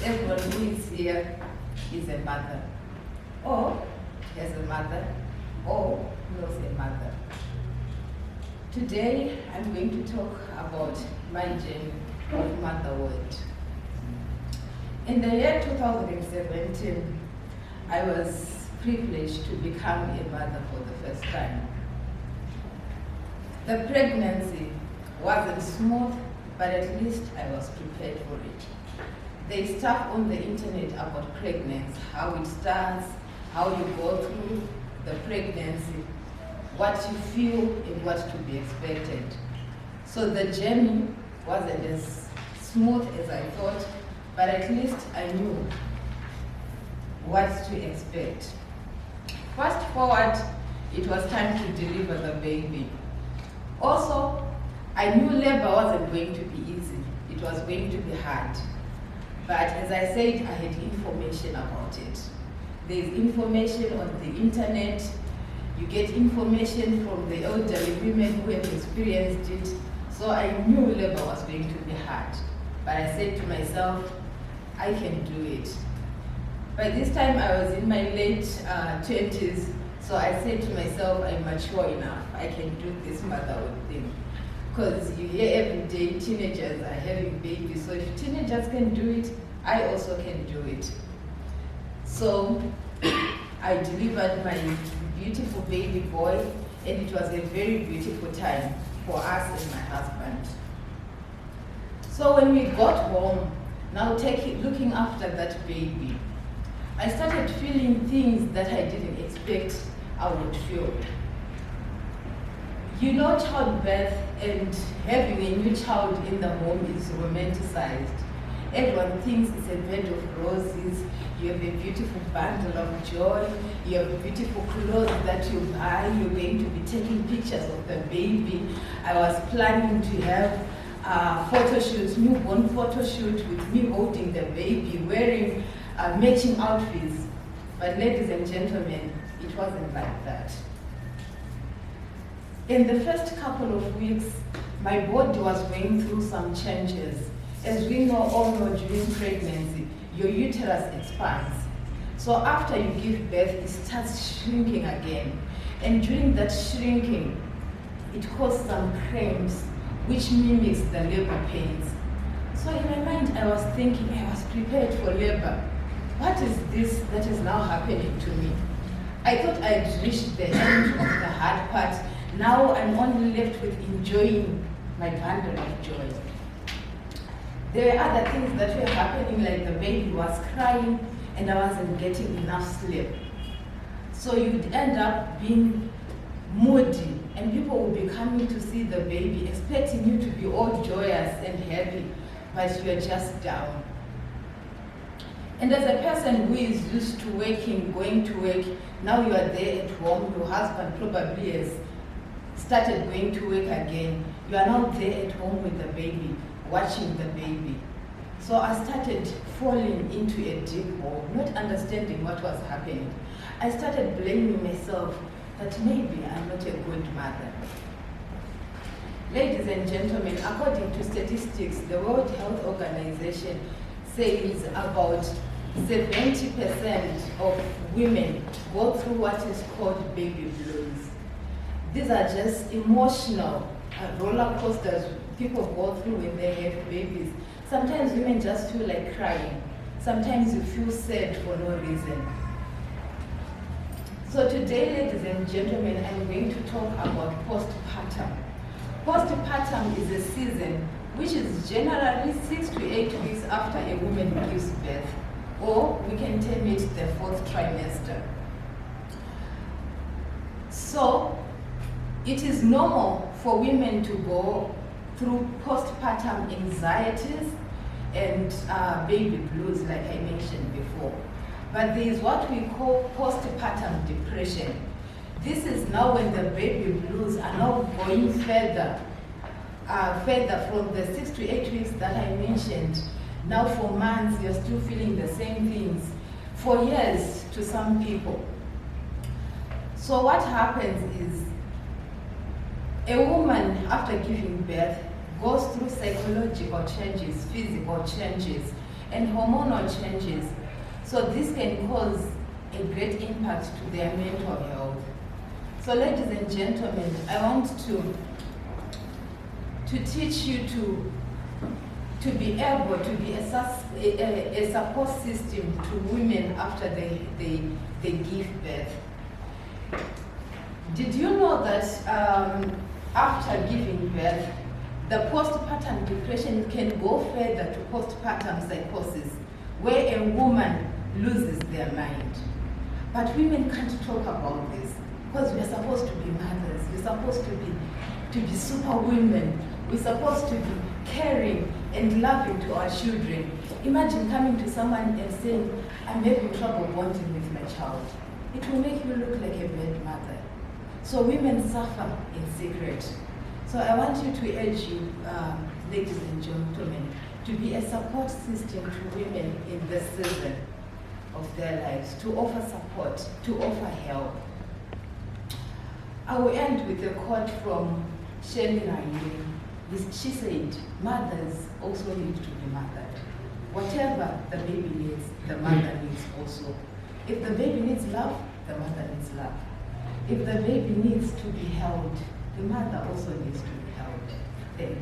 Everyone who is here is a mother, or has a mother, or knows a mother. Today, I'm going to talk about my journey of motherhood. In the year 2017, I was privileged to become a mother for the first time. The pregnancy wasn't smooth, but at least I was prepared for it. There's stuff on the internet about pregnancy, how it starts, how you go through the pregnancy, what you feel and what to be expected. So the journey wasn't as smooth as I thought, but at least I knew what to expect. Fast forward, it was time to deliver the baby. Also, I knew labor wasn't going to be easy. It was going to be hard. But as I said, I had information about it. There's information on the internet. You get information from the elderly women who have experienced it. So I knew labor was going to be hard. But I said to myself, I can do it. By this time, I was in my late 20s. So I said to myself, I'm mature enough. I can do this motherhood thing. Because you hear every day teenagers are having babies. So if teenagers can do it, I also can do it. So I delivered my beautiful baby boy, and it was a very beautiful time for us and my husband. So when we got home, now looking after that baby, I started feeling things that I didn't expect I would feel. You know, childbirth and having a new child in the home is romanticized. Everyone thinks it's a bed of roses, you have a beautiful bundle of joy, you have beautiful clothes that you buy, you're going to be taking pictures of the baby. I was planning to have a photo shoot, newborn photo shoot with me holding the baby, wearing matching outfits. But ladies and gentlemen, it wasn't like that. In the first couple of weeks, my body was going through some changes. As we all know, during pregnancy, your uterus expands. So after you give birth, it starts shrinking again. And during that shrinking, it causes some cramps, which mimics the labor pains. So in my mind, I was thinking, I was prepared for labor. What is this that is now happening to me? I thought I had reached the end of the hard part. Now I'm only left with enjoying my bundle of joy. There were other things that were happening, like the baby was crying and I wasn't getting enough sleep. So you'd end up being moody and people would be coming to see the baby, expecting you to be all joyous and happy, but you're just down. And as a person who is used to working, going to work, now you are there at home, your husband probably has started going to work again. You are now there at home with the baby, watching the baby. So I started falling into a deep hole, not understanding what was happening. I started blaming myself that maybe I'm not a good mother. Ladies and gentlemen, according to statistics, the World Health Organization says about 70% of women go through what is called baby blues. These are just emotional roller coasters people go through when they have babies. Sometimes women just feel like crying. Sometimes you feel sad for no reason. So today, ladies and gentlemen, I'm going to talk about postpartum. Postpartum is a season which is generally 6 to 8 weeks after a woman gives birth, or we can term it the 4th trimester. So it is normal for women to go through postpartum anxieties and baby blues, like I mentioned before. But there is what we call postpartum depression. This is now when the baby blues are now going further from the 6 to 8 weeks that I mentioned. Now for months, you're still feeling the same things. For years to some people. So what happens is, a woman after giving birth goes through psychological changes, physical changes, and hormonal changes. So this can cause a great impact to their mental health. So ladies and gentlemen, I want to teach you to be able to be a support system to women after they give birth. Did you know that after giving birth, the postpartum depression can go further to postpartum psychosis, where a woman loses their mind? But women can't talk about this because we're supposed to be mothers, we're supposed to be super women, we're supposed to be caring and loving to our children. Imagine coming to someone and saying, I'm having trouble bonding with my child. It will make you look like a bad mother. So women suffer in secret. So I want you to urge you, ladies and gentlemen, to be a support system to women in this season of their lives, to offer support, to offer help. I will end with a quote from Shirley Ryan. She said, mothers also need to be mothered. Whatever the baby needs, the mother needs also. If the baby needs love, the mother needs love. If the baby needs to be held, the mother also needs to be held. Thank you.